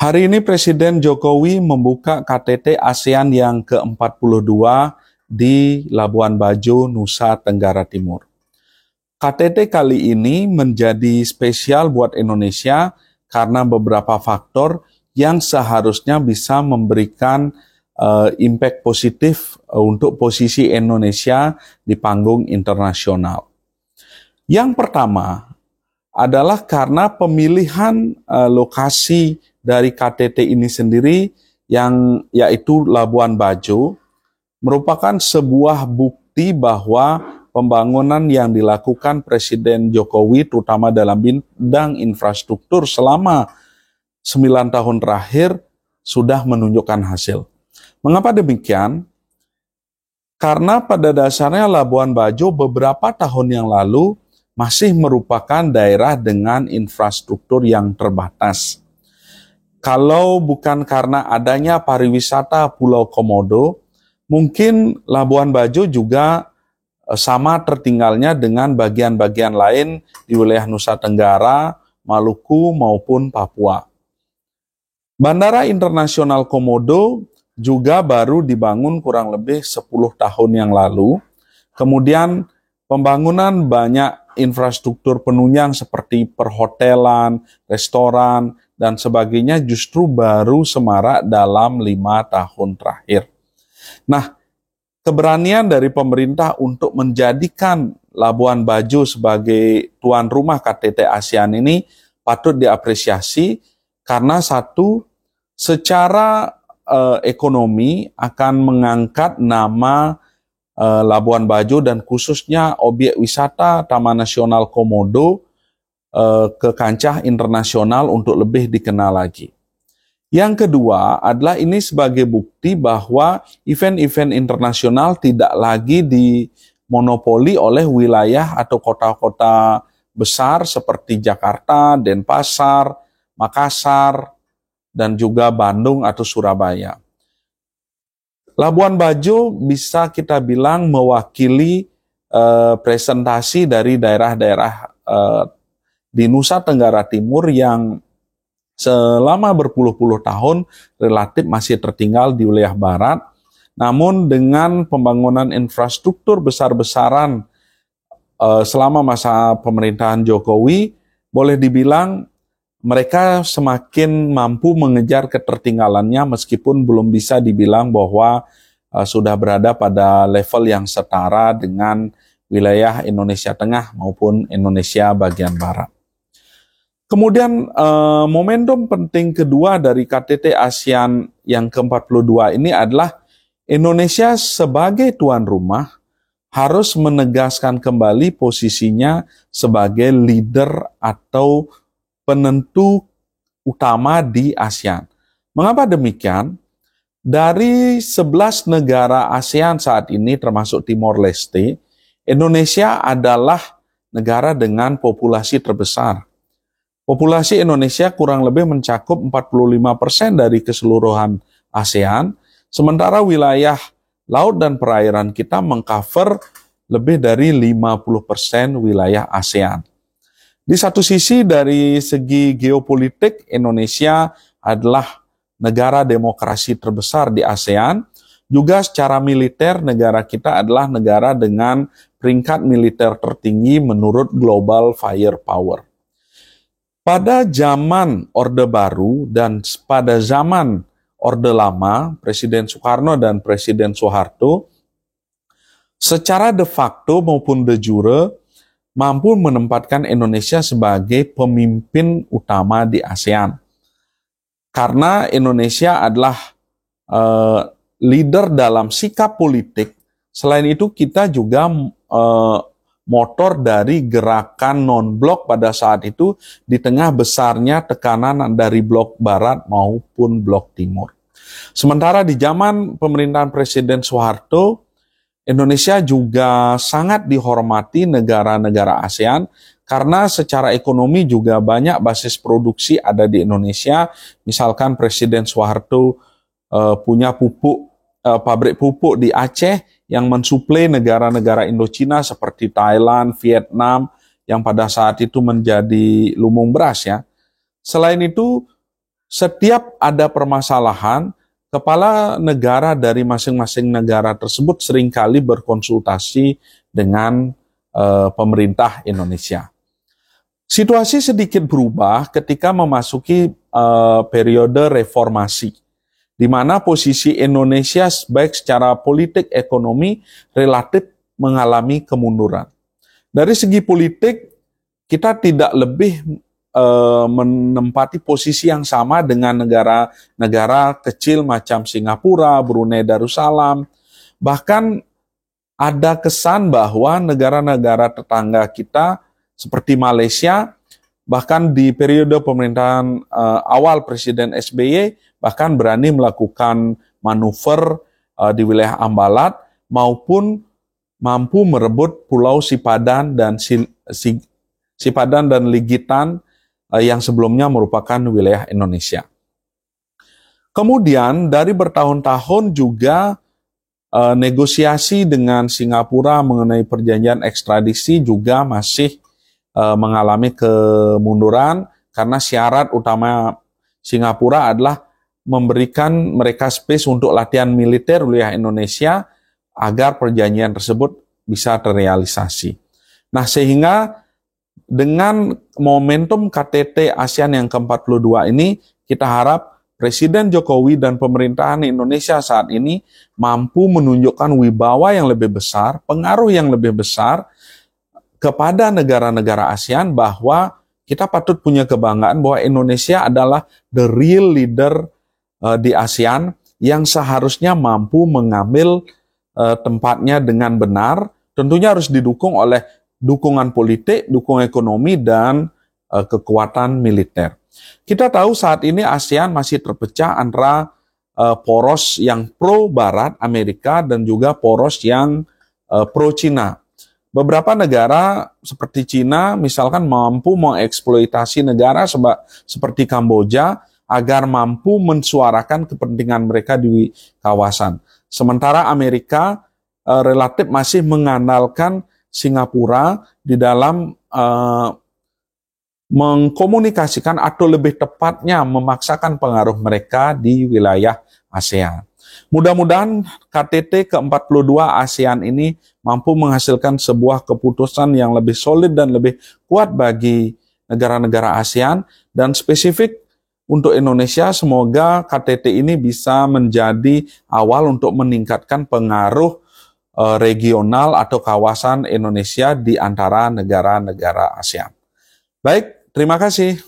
Hari ini Presiden Jokowi membuka KTT ASEAN yang ke-42 di Labuan Bajo, Nusa Tenggara Timur. KTT kali ini menjadi spesial buat Indonesia karena beberapa faktor yang seharusnya bisa memberikan impact positif untuk posisi Indonesia di panggung internasional. Yang pertama adalah karena pemilihan lokasi dari KTT ini sendiri yang yaitu Labuan Bajo merupakan sebuah bukti bahwa pembangunan yang dilakukan Presiden Jokowi terutama dalam bidang infrastruktur selama 9 tahun terakhir sudah menunjukkan hasil. Mengapa demikian? Karena pada dasarnya Labuan Bajo beberapa tahun yang lalu masih merupakan daerah dengan infrastruktur yang terbatas. Kalau bukan karena adanya pariwisata Pulau Komodo, mungkin Labuan Bajo juga sama tertinggalnya dengan bagian-bagian lain di wilayah Nusa Tenggara, Maluku maupun Papua. Bandara Internasional Komodo juga baru dibangun kurang lebih 10 tahun yang lalu. Kemudian pembangunan banyak infrastruktur penunjang seperti perhotelan, restoran, dan sebagainya justru baru semarak dalam 5 tahun terakhir. Nah, keberanian dari pemerintah untuk menjadikan Labuan Bajo sebagai tuan rumah KTT ASEAN ini patut diapresiasi karena satu, secara ekonomi akan mengangkat nama Labuan Bajo dan khususnya objek wisata Taman Nasional Komodo ke kancah internasional untuk lebih dikenal lagi. Yang kedua adalah ini sebagai bukti bahwa event-event internasional tidak lagi dimonopoli oleh wilayah atau kota-kota besar seperti Jakarta, Denpasar, Makassar, dan juga Bandung atau Surabaya. Labuan Bajo bisa kita bilang mewakili presentasi dari daerah-daerah di Nusa Tenggara Timur yang selama berpuluh-puluh tahun relatif masih tertinggal di wilayah barat. Namun dengan pembangunan infrastruktur besar-besaran selama masa pemerintahan Jokowi, boleh dibilang mereka semakin mampu mengejar ketertinggalannya meskipun belum bisa dibilang bahwa sudah berada pada level yang setara dengan wilayah Indonesia Tengah maupun Indonesia bagian Barat. Kemudian momentum penting kedua dari KTT ASEAN yang ke-42 ini adalah Indonesia sebagai tuan rumah harus menegaskan kembali posisinya sebagai leader atau penentu utama di ASEAN. Mengapa demikian? Dari 11 negara ASEAN saat ini termasuk Timor Leste, Indonesia adalah negara dengan populasi terbesar. Populasi Indonesia kurang lebih mencakup 45% dari keseluruhan ASEAN, sementara wilayah laut dan perairan kita mengcover lebih dari 50% wilayah ASEAN. Di satu sisi dari segi geopolitik, Indonesia adalah negara demokrasi terbesar di ASEAN. Juga secara militer, negara kita adalah negara dengan peringkat militer tertinggi menurut Global Firepower. Pada zaman Orde Baru dan pada zaman Orde Lama, Presiden Soekarno dan Presiden Soeharto, secara de facto maupun de jure, mampu menempatkan Indonesia sebagai pemimpin utama di ASEAN. Karena Indonesia adalah leader dalam sikap politik, selain itu kita juga motor dari gerakan non-blok pada saat itu di tengah besarnya tekanan dari blok barat maupun blok timur. Sementara di zaman pemerintahan Presiden Soeharto, Indonesia juga sangat dihormati negara-negara ASEAN karena secara ekonomi juga banyak basis produksi ada di Indonesia. Misalkan Presiden Soeharto punya pabrik pupuk di Aceh yang mensuplai negara-negara Indochina seperti Thailand, Vietnam yang pada saat itu menjadi lumbung beras ya. Selain itu Setiap ada permasalahan, kepala negara dari masing-masing negara tersebut seringkali berkonsultasi dengan pemerintah Indonesia. Situasi sedikit berubah ketika memasuki periode reformasi, di mana posisi Indonesia baik secara politik ekonomi relatif mengalami kemunduran. Dari segi politik, kita tidak lebih menempati posisi yang sama dengan negara-negara kecil macam Singapura, Brunei Darussalam. Bahkan ada kesan bahwa negara-negara tetangga kita seperti Malaysia, bahkan di periode pemerintahan awal Presiden SBY, bahkan berani melakukan manuver di wilayah Ambalat, maupun mampu merebut Pulau Sipadan dan Sipadan dan Ligitan yang sebelumnya merupakan wilayah Indonesia. Kemudian dari bertahun-tahun juga negosiasi dengan Singapura mengenai perjanjian ekstradisi juga masih mengalami kemunduran karena syarat utama Singapura adalah memberikan mereka space untuk latihan militer wilayah Indonesia agar perjanjian tersebut bisa terrealisasi. Nah, sehingga dengan momentum KTT ASEAN yang ke-42 ini, kita harap Presiden Jokowi dan pemerintahan Indonesia saat ini mampu menunjukkan wibawa yang lebih besar, pengaruh yang lebih besar kepada negara-negara ASEAN bahwa kita patut punya kebanggaan bahwa Indonesia adalah the real leader di ASEAN yang seharusnya mampu mengambil tempatnya dengan benar, tentunya harus didukung oleh dukungan politik, dukungan ekonomi, dan kekuatan militer. Kita tahu saat ini ASEAN masih terpecah antara poros yang pro-Barat, Amerika, dan juga poros yang pro-Cina. Beberapa negara seperti Cina misalkan mampu mengeksploitasi negara seperti Kamboja agar mampu mensuarakan kepentingan mereka di kawasan. Sementara Amerika relatif masih mengandalkan Singapura di dalam mengkomunikasikan atau lebih tepatnya memaksakan pengaruh mereka di wilayah ASEAN. Mudah-mudahan KTT ke-42 ASEAN ini mampu menghasilkan sebuah keputusan yang lebih solid dan lebih kuat bagi negara-negara ASEAN, dan spesifik untuk Indonesia, semoga KTT ini bisa menjadi awal untuk meningkatkan pengaruh regional atau kawasan Indonesia di antara negara-negara ASEAN. Baik, terima kasih.